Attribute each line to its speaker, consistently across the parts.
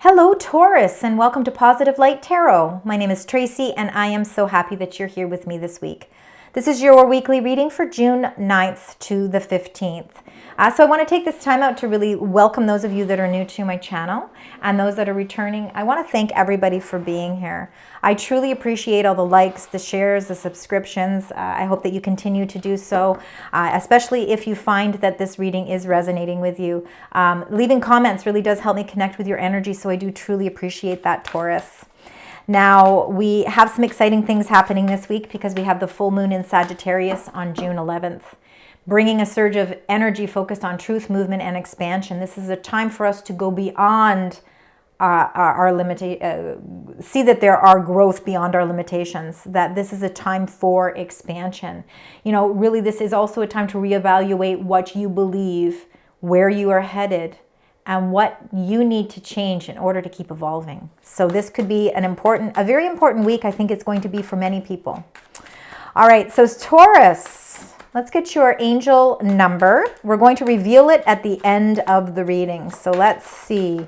Speaker 1: Hello, Taurus, and welcome to Positive Light Tarot. My name is Tracy, and I am so happy that you're here with me this week. This is your weekly reading for June 9th to the 15th. So I want to take this time out to really welcome those of you that are new to my channel and those that are returning. I want to thank everybody for being here. I truly appreciate all the likes, the shares, the subscriptions. I hope that you continue to do so, especially if you find that this reading is resonating with you. Leaving comments really does help me connect with your energy, so I do truly appreciate that, Taurus. Now, we have some exciting things happening this week because we have the full moon in Sagittarius on June 11th, bringing a surge of energy focused on truth, movement, and expansion. This is a time for us to go beyond our limitations, see that there are growth beyond our limitations, that this is a time for expansion. You know, really, this is also a time to reevaluate what you believe, where you are headed, and what you need to change in order to keep evolving. So this could be a very important week. I think it's going to be for many people. All right, so Taurus, let's get your angel number. We're going to reveal it at the end of the reading. So let's see.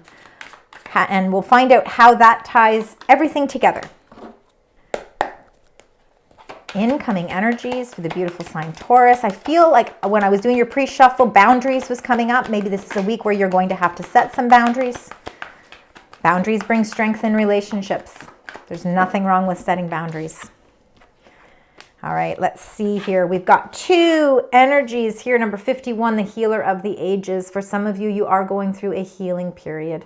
Speaker 1: And we'll find out how that ties everything together. Incoming energies for the beautiful sign Taurus. I feel like when I was doing your pre-shuffle, boundaries was coming up. Maybe this is a week where you're going to have to set some boundaries. Boundaries bring strength in relationships. There's nothing wrong with setting boundaries. All right, let's see here. We've got two energies here. Number 51, the healer of the ages. For some of you, you are going through a healing period.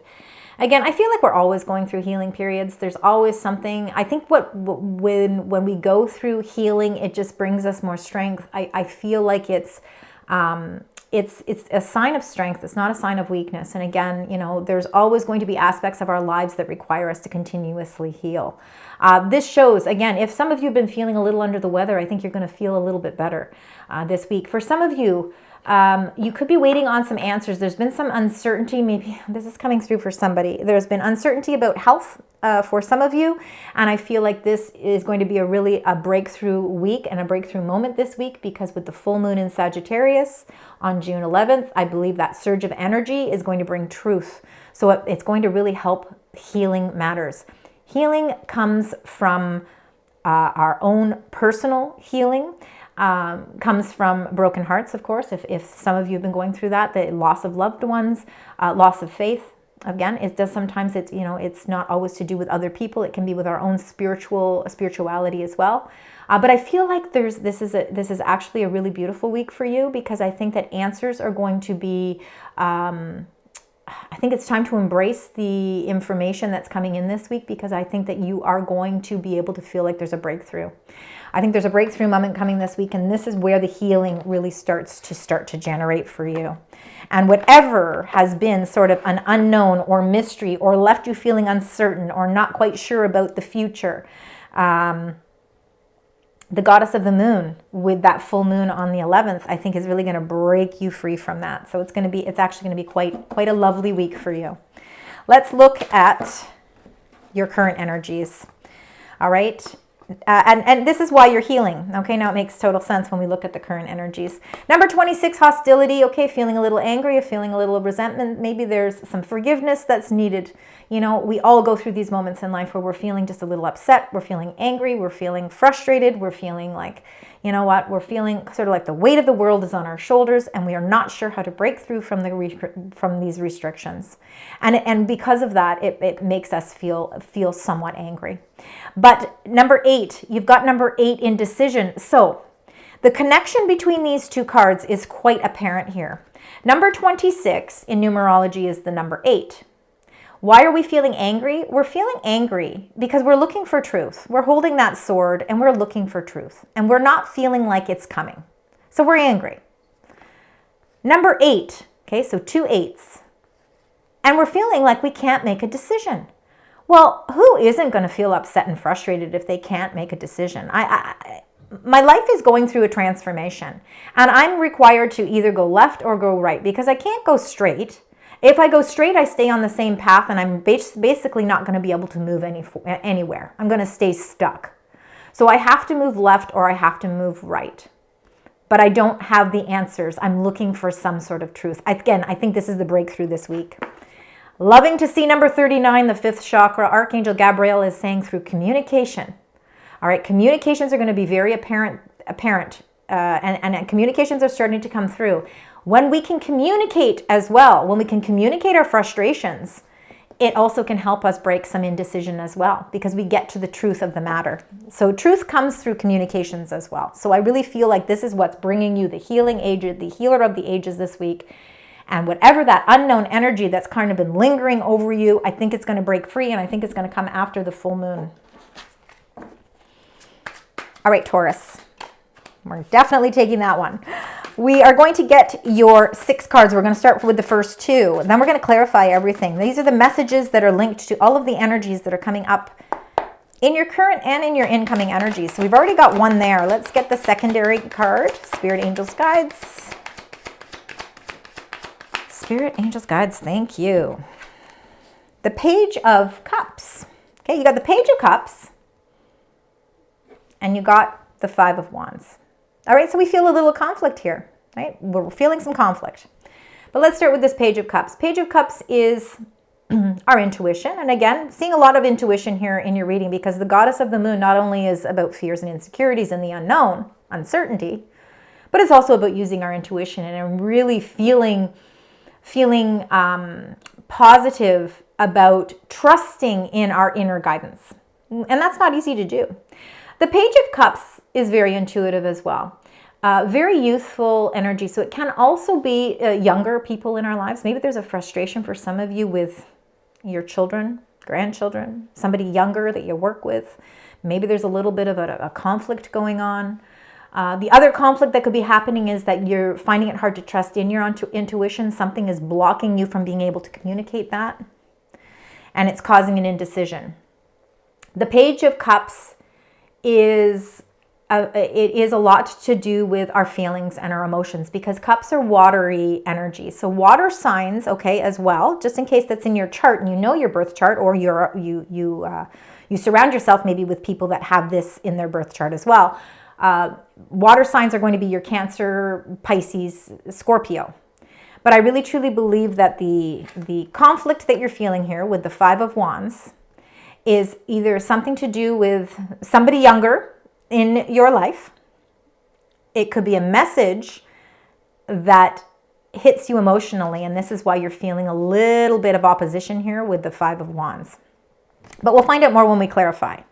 Speaker 1: Again, I feel like we're always going through healing periods. There's always something. I think when we go through healing, it just brings us more strength. I feel like it's a sign of strength. It's not a sign of weakness. And again, you know, there's always going to be aspects of our lives that require us to continuously heal. This shows, again, if some of you have been feeling a little under the weather, I think you're going to feel a little bit better this week. For some of you, you could be waiting on some answers. There's been some uncertainty. Maybe this is coming through for somebody. There's been uncertainty about health for some of you. And I feel like this is going to be a breakthrough week and a breakthrough moment this week, because with the full moon in Sagittarius on June 11th, I believe that surge of energy is going to bring truth. So it's going to really help healing matters. Healing comes from our own personal healing. Comes from broken hearts, of course. If some of you have been going through that, the loss of loved ones, loss of faith. Again, it does sometimes. It's not always to do with other people. It can be with our own spirituality as well. But I feel like this is actually a really beautiful week for you, because I think that answers are going to be. I think it's time to embrace the information that's coming in this week, because I think that you are going to be able to feel like there's a breakthrough. I think there's a breakthrough moment coming this week, and this is where the healing really starts to generate for you. And whatever has been sort of an unknown or mystery, or left you feeling uncertain or not quite sure about the future, the goddess of the moon with that full moon on the 11th, I think is really going to break you free from that. So it's actually going to be quite a lovely week for you. Let's look at your current energies. All right. And this is why you're healing. Okay, now it makes total sense when we look at the current energies. Number 26, hostility. Okay, feeling a little angry, feeling a little resentment. Maybe there's some forgiveness that's needed. You know, we all go through these moments in life where we're feeling just a little upset. We're feeling angry. We're feeling frustrated. We're feeling like, you know what, we're feeling sort of like the weight of the world is on our shoulders, and we are not sure how to break through from these restrictions. And because of that, it makes us feel somewhat angry. But number 8, you've got number 8, indecision. So the connection between these two cards is quite apparent here. Number 26 in numerology is the number 8. Why are we feeling angry? We're feeling angry because we're looking for truth. We're holding that sword and we're looking for truth. And we're not feeling like it's coming. So we're angry. Number 8, okay, so 2 8s. And we're feeling like we can't make a decision. Well, who isn't going to feel upset and frustrated if they can't make a decision? My life is going through a transformation, and I'm required to either go left or go right, because I can't go straight. If I go straight, I stay on the same path, and I'm basically not going to be able to move anywhere. I'm going to stay stuck. So I have to move left or I have to move right. But I don't have the answers. I'm looking for some sort of truth. Again, I think this is the breakthrough this week. Loving to see number 39, the 5th chakra. Archangel Gabriel is saying through communication. All right, communications are going to be very apparent, and communications are starting to come through. When we can communicate as well, when we can communicate our frustrations, it also can help us break some indecision as well, because we get to the truth of the matter. So truth comes through communications as well. So I really feel like this is what's bringing you the healing agent, the healer of the ages this week. And whatever that unknown energy that's kind of been lingering over you, I think it's going to break free, and I think it's going to come after the full moon. All right, Taurus. We're definitely taking that one. We are going to get your 6 cards. We're going to start with the first 2. Then we're going to clarify everything. These are the messages that are linked to all of the energies that are coming up in your current and in your incoming energies. So we've already got one there. Let's get the secondary card. Spirit, angels, guides. Spirit, angels, guides, thank you. The Page of Cups. Okay, you got the Page of Cups, and you got the 5 of Wands. All right, so we feel a little conflict here, right? We're feeling some conflict. But let's start with this Page of Cups. Page of Cups is our intuition. And again, seeing a lot of intuition here in your reading, because the goddess of the moon not only is about fears and insecurities and the unknown, uncertainty, but it's also about using our intuition and really feeling positive about trusting in our inner guidance. And that's not easy to do. The Page of Cups is very intuitive as well. Very youthful energy. So it can also be younger people in our lives. Maybe there's a frustration for some of you with your children, grandchildren, somebody younger that you work with. Maybe there's a little bit of a conflict going on. The other conflict that could be happening is that you're finding it hard to trust in your intuition. Something is blocking you from being able to communicate that, and it's causing an indecision. The Page of Cups is a lot to do with our feelings and our emotions, because cups are watery energy. So water signs, okay, as well, just in case that's in your chart and you know your birth chart, or you surround yourself maybe with people that have this in their birth chart as well. Water signs are going to be your Cancer, Pisces, Scorpio. But I really truly believe that the conflict that you're feeling here with the 5 of Wands is either something to do with somebody younger in your life. It could be a message that hits you emotionally, and this is why you're feeling a little bit of opposition here with the 5 of Wands. But we'll find out more when we clarify.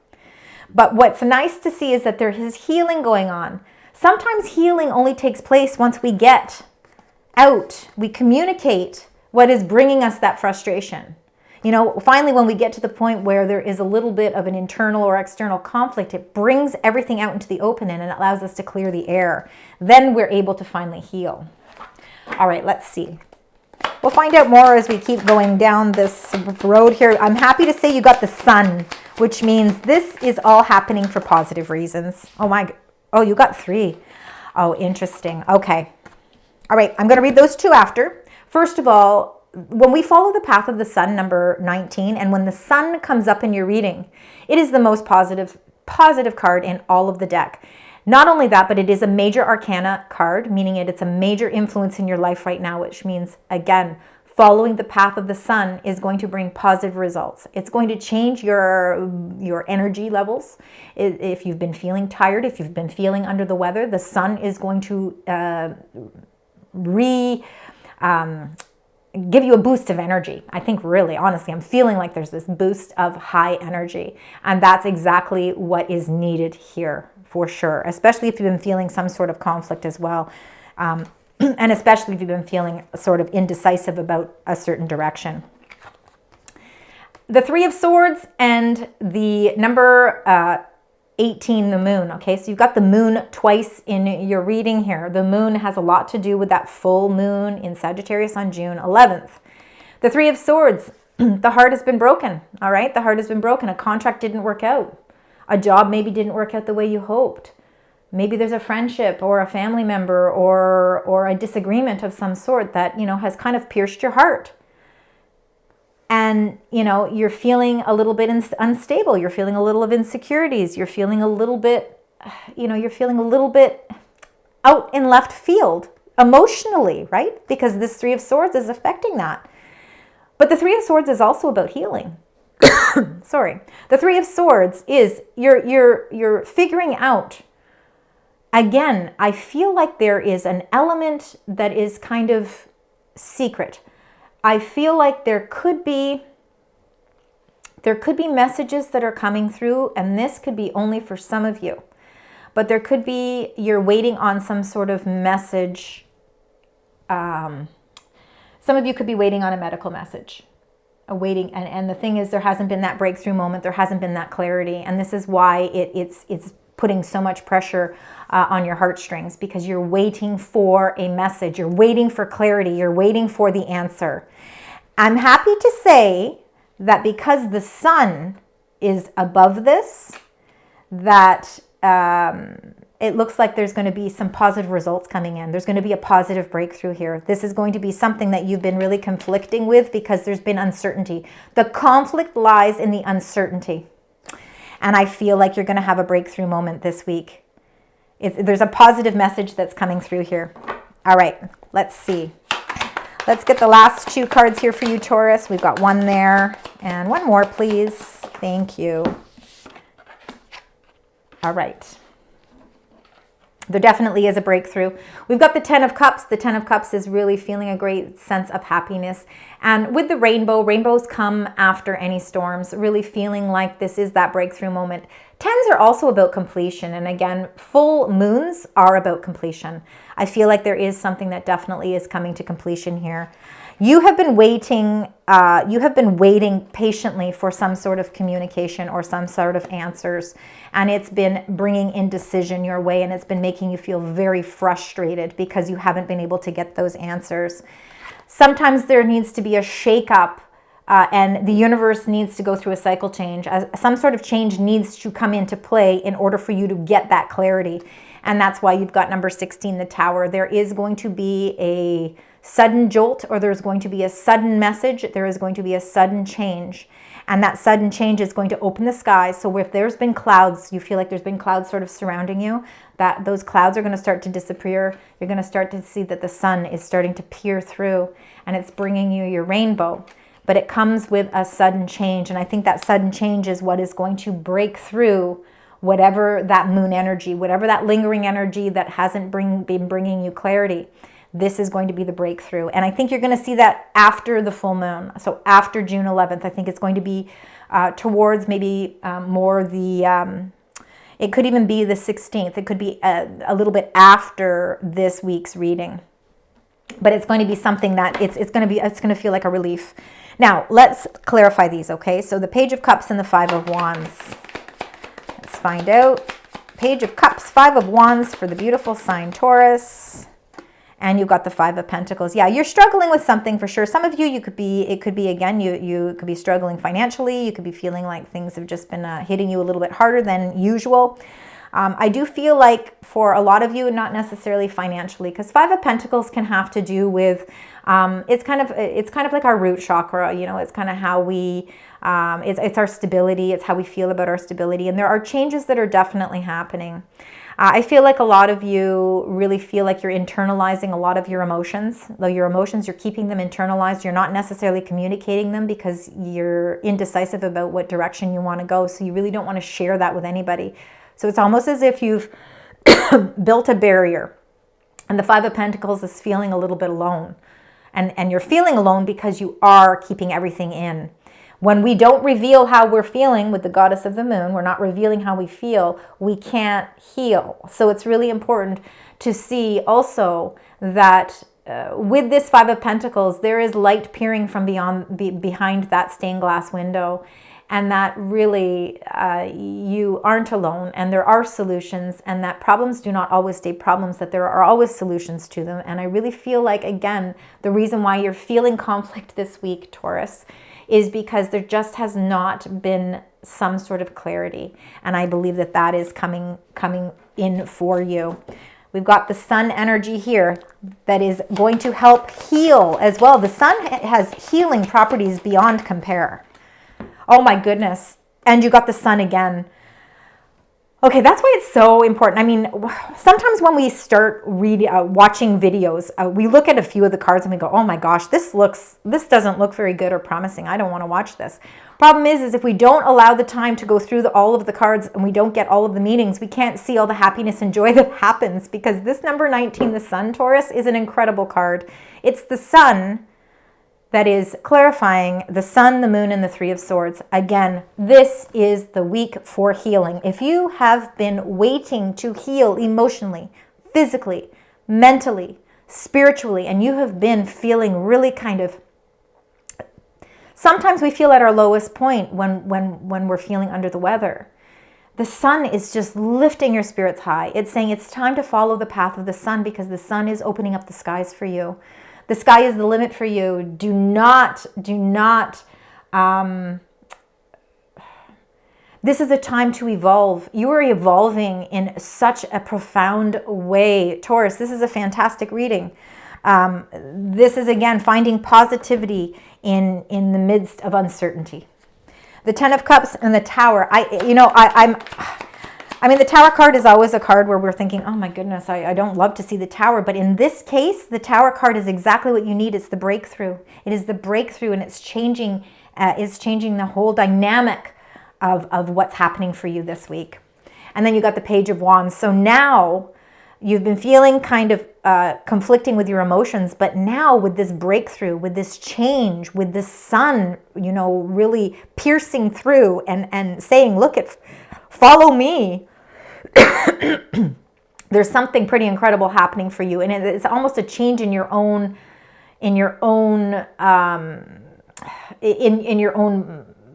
Speaker 1: But what's nice to see is that there is healing going on. Sometimes healing only takes place once we get out, we communicate what is bringing us that frustration. You know, finally, when we get to the point where there is a little bit of an internal or external conflict, it brings everything out into the open and it allows us to clear the air. Then we're able to finally heal. All right, let's see. We'll find out more as we keep going down this road here. I'm happy to say you got the Sun, which means this is all happening for positive reasons. Oh, you got 3. Oh, interesting. Okay. All right, I'm going to read those 2 after. First of all, when we follow the path of the Sun, number 19, and when the Sun comes up in your reading, it is the most positive card in all of the deck. Not only that, but it is a major arcana card, meaning it's a major influence in your life right now, which means, again, following the path of the Sun is going to bring positive results. It's going to change your energy levels. If you've been feeling tired, if you've been feeling under the weather, the Sun is going to give you a boost of energy. I think really, honestly, I'm feeling like there's this boost of high energy. And that's exactly what is needed here for sure, especially if you've been feeling some sort of conflict as well. And especially if you've been feeling sort of indecisive about a certain direction. The 3 of Swords and the number 18, the moon. Okay, so you've got the moon twice in your reading here. The moon has a lot to do with that full moon in Sagittarius on June 11th. The 3 of Swords, the heart has been broken. All right, the heart has been broken. A contract didn't work out. A job maybe didn't work out the way you hoped. Maybe there's a friendship or a family member or a disagreement of some sort that, has kind of pierced your heart. And, you're feeling a little bit unstable. You're feeling a little of insecurities. You're feeling a little bit, out in left field emotionally, right? Because this 3 of Swords is affecting that. But the Three of Swords is also about healing. Sorry. The Three of Swords is you're figuring out. Again, I feel like there is an element that is kind of secret. I feel like there could be messages that are coming through, and this could be only for some of you. But there could be, you're waiting on some sort of message. Some of you could be waiting on a medical message. And the thing is, there hasn't been that breakthrough moment. There hasn't been that clarity. And this is why it's putting so much pressure on your heartstrings, because you're waiting for a message. You're waiting for clarity. You're waiting for the answer. I'm happy to say that because the sun is above this, that it looks like there's going to be some positive results coming in. There's going to be a positive breakthrough here. This is going to be something that you've been really conflicting with because there's been uncertainty. The conflict lies in the uncertainty. And I feel like you're going to have a breakthrough moment this week. There's a positive message that's coming through here. All right, let's see. Let's get the last two cards here for you, Taurus. We've got one there and one more, please. Thank you. All right. There definitely is a breakthrough. We've got the Ten of Cups. The Ten of Cups is really feeling a great sense of happiness. And with the rainbow, rainbows come after any storms, really feeling like this is that breakthrough moment. Tens are also about completion. And again, full moons are about completion. I feel like there is something that definitely is coming to completion here. You have been waiting patiently for some sort of communication or some sort of answers, and it's been bringing indecision your way, and it's been making you feel very frustrated because you haven't been able to get those answers. Sometimes there needs to be a shake-up, and the universe needs to go through a cycle change. Some sort of change needs to come into play in order for you to get that clarity, and that's why you've got number 16, the Tower. There is going to be a sudden jolt, or there's going to be a sudden message. There is going to be a sudden change, and that sudden change is going to open the skies. So if there's been clouds, you feel like there's been clouds sort of surrounding you, that those clouds are going to start to disappear. You're going to start to see that the sun is starting to peer through, and it's bringing you your rainbow. But it comes with a sudden change, and I think that sudden change is what is going to break through whatever that moon energy, whatever that lingering energy that hasn't been bringing you clarity. This is going to be the breakthrough. And I think you're going to see that after the full moon. So after June 11th, I think it's going to be towards maybe more the, it could even be the 16th. It could be a little bit after this week's reading. But it's going to be something that it's going to feel like a relief. Now, let's clarify these, okay? So the Page of Cups and the Five of Wands. Let's find out. Page of Cups, Five of Wands for the beautiful sign Taurus. And you've got the Five of Pentacles. Yeah, you're struggling with something for sure. Some of you, it could be again, you could be struggling financially. You could be feeling like things have just been hitting you a little bit harder than usual. I do feel like for a lot of you, not necessarily financially, because Five of Pentacles can have to do with, it's kind of like our root chakra. You know, it's kind of how we, it's our stability. It's how we feel about our stability. And there are changes that are definitely happening. I feel like a lot of you really feel like you're internalizing a lot of your emotions. Though your emotions, you're keeping them internalized. You're not necessarily communicating them because you're indecisive about what direction you want to go. So you really don't want to share that with anybody. So it's almost as if you've built a barrier. And the Five of Pentacles is feeling a little bit alone. And you're feeling alone because you are keeping everything in. When we don't reveal how we're feeling with the Goddess of the Moon, we're not revealing how we feel, we can't heal. So it's really important to see also that with this Five of Pentacles, there is light peering from behind that stained glass window, and that really you aren't alone, and there are solutions, and that problems do not always stay problems, that there are always solutions to them. And I really feel like, again, the reason why you're feeling conflict this week, Taurus, is because there just has not been some sort of clarity. And I believe that that is coming in for you. We've got the sun energy here that is going to help heal as well. The sun has healing properties beyond compare. Oh my goodness. And you got the sun again. Okay, that's why it's so important. I mean, sometimes when we start watching videos, we look at a few of the cards and we go, "Oh my gosh, this doesn't look very good or promising. I don't want to watch this." Problem is if we don't allow the time to go through all of the cards and we don't get all of the meanings, we can't see all the happiness and joy that happens, because this number 19, the Sun, Taurus, is an incredible card. It's the Sun that is clarifying the Sun, the Moon, and the Three of Swords. Again, this is the week for healing. If you have been waiting to heal emotionally, physically, mentally, spiritually, and you have been feeling really kind of, sometimes we feel at our lowest point when we're feeling under the weather. The Sun is just lifting your spirits high. It's saying it's time to follow the path of the Sun, because the Sun is opening up the skies for you. The sky is the limit for you. Do not, this is a time to evolve. You are evolving in such a profound way. Taurus, this is a fantastic reading. This is, again, finding positivity in the midst of uncertainty. The Ten of Cups and the Tower. I mean, the Tower card is always a card where we're thinking, oh my goodness, I don't love to see the Tower. But in this case, the Tower card is exactly what you need. It's the breakthrough. It is the breakthrough, and it's changing the whole dynamic of what's happening for you this week. And then you got the Page of Wands. So now you've been feeling kind of conflicting with your emotions, but now with this breakthrough, with this change, with the Sun, really piercing through and saying, look, follow me. There's something pretty incredible happening for you, and it's almost a change in your own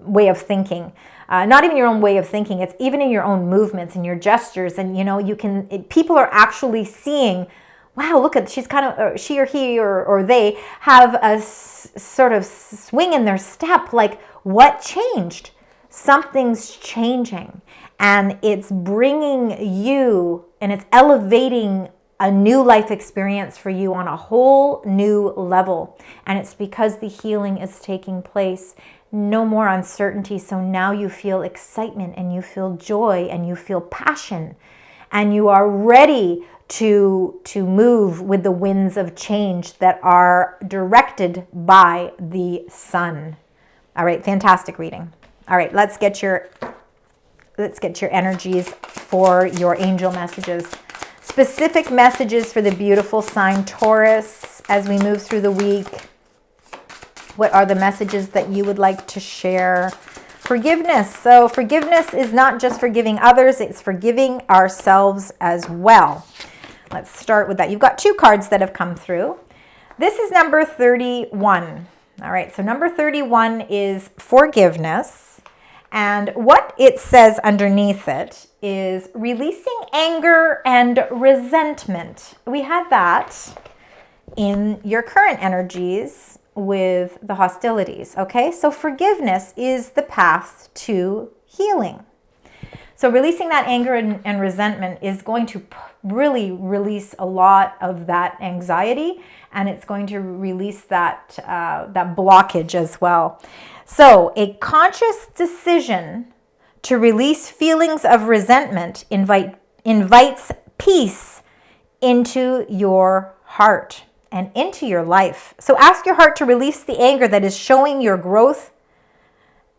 Speaker 1: way of thinking. Not even your own way of thinking, it's even in your own movements and your gestures. And people are actually seeing, wow, look at, she's kind of, she or he or they have a sort of swing in their step. Like, what changed? Something's changing, and it's bringing you, and it's elevating a new life experience for you on a whole new level. And it's because the healing is taking place. No more uncertainty. So now you feel excitement, and you feel joy, and you feel passion, and you are ready to move with the winds of change that are directed by the Sun. All right, fantastic reading. All right, let's get your energies for your angel messages. Specific messages for the beautiful sign Taurus as we move through the week. What are the messages that you would like to share? Forgiveness. So forgiveness is not just forgiving others, it's forgiving ourselves as well. Let's start with that. You've got two cards that have come through. This is number 31. All right, so number 31 is forgiveness. And what it says underneath it is releasing anger and resentment. We had that in your current energies with the hostilities, okay? So forgiveness is the path to healing. So releasing that anger and resentment is going to really release a lot of that anxiety, and it's going to release that blockage as well. So a conscious decision to release feelings of resentment invites peace into your heart and into your life. So ask your heart to release the anger that is showing your growth,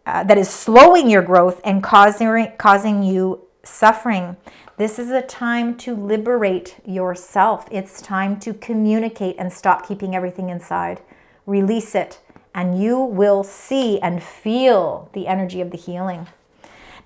Speaker 1: that is slowing your growth and causing you suffering. This is a time to liberate yourself. It's time to communicate and stop keeping everything inside. Release it, and you will see and feel the energy of the healing.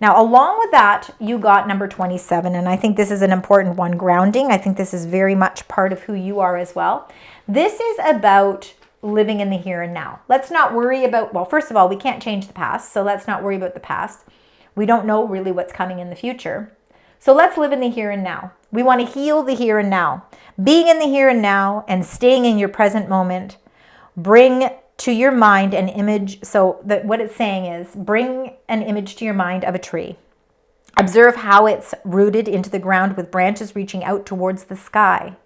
Speaker 1: Now, along with that, you got number 27, and I think this is an important one, grounding. I think this is very much part of who you are as well. This is about living in the here and now. Let's not worry about, well, first of all, we can't change the past, so let's not worry about the past. We don't know really what's coming in the future. So let's live in the here and now. We want to heal the here and now. Being in the here and now and staying in your present moment, bring to your mind an image. So what it's saying is, bring an image to your mind of a tree. Observe how it's rooted into the ground with branches reaching out towards the sky.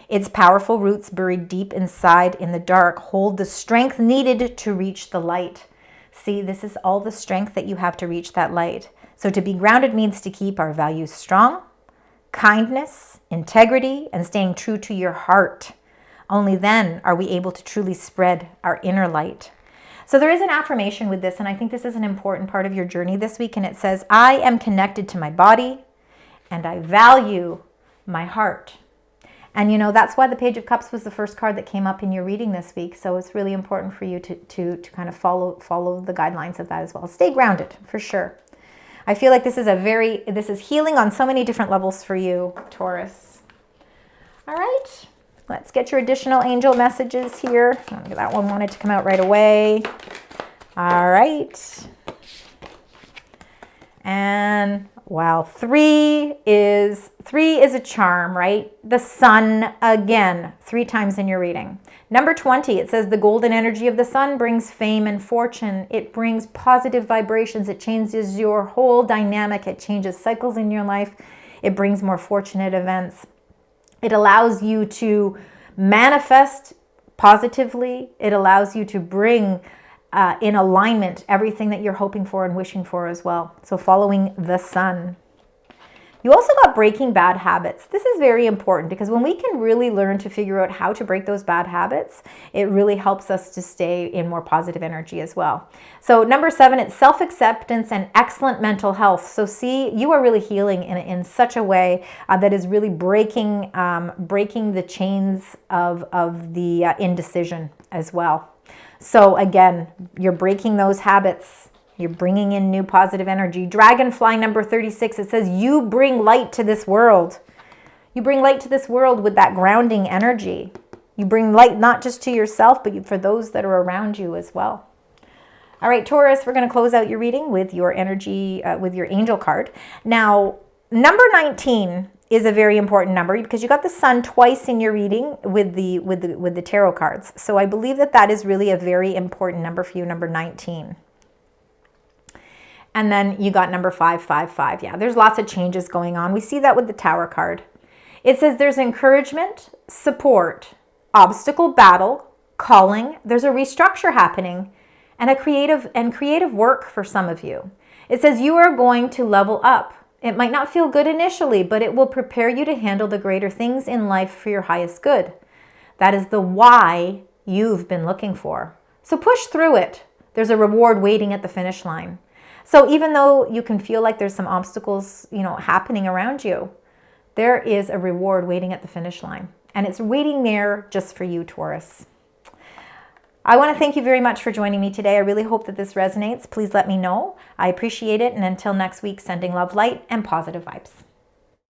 Speaker 1: Its powerful roots buried deep inside in the dark hold the strength needed to reach the light. See, this is all the strength that you have to reach that light. So to be grounded means to keep our values strong, kindness, integrity, and staying true to your heart. Only then are we able to truly spread our inner light. So there is an affirmation with this, and I think this is an important part of your journey this week, and it says, I am connected to my body, and I value my heart. And you know, that's why the Page of Cups was the first card that came up in your reading this week. So it's really important for you to kind of follow the guidelines of that as well. Stay grounded, for sure. I feel like this is healing on so many different levels for you, Taurus. All right, let's get your additional angel messages here. That one wanted to come out right away. All right. And wow, 3 is a charm, right? The sun again, 3 times in your reading. Number 20, it says the golden energy of the sun brings fame and fortune. It brings positive vibrations. It changes your whole dynamic. It changes cycles in your life. It brings more fortunate events. It allows you to manifest positively. It allows you to bring in alignment everything that you're hoping for and wishing for as well. So following the sun. You also got breaking bad habits. This is very important because when we can really learn to figure out how to break those bad habits, it really helps us to stay in more positive energy as well. So number 7, it's self-acceptance and excellent mental health. So see, you are really healing in such a way that is really breaking the chains of the indecision as well. So again, you're breaking those habits. You're bringing in new positive energy. Dragonfly number 36, it says you bring light to this world. You bring light to this world with that grounding energy. You bring light not just to yourself, but for those that are around you as well. All right, Taurus, we're going to close out your reading with your energy, with your angel card. Now, number 19 is a very important number because you got the sun twice in your reading with the tarot cards. So I believe that is really a very important number for you, number 19. And then you got number 555. Yeah, there's lots of changes going on. We see that with the Tower card. It says there's encouragement, support, obstacle battle, calling. There's a restructure happening and a creative work for some of you. It says you are going to level up. It might not feel good initially, but it will prepare you to handle the greater things in life for your highest good. That is the why you've been looking for. So push through it. There's a reward waiting at the finish line. So even though you can feel like there's some obstacles, happening around you, there is a reward waiting at the finish line. And it's waiting there just for you, Taurus. I want to thank you very much for joining me today. I really hope that this resonates. Please let me know. I appreciate it. And until next week, sending love, light, and positive vibes.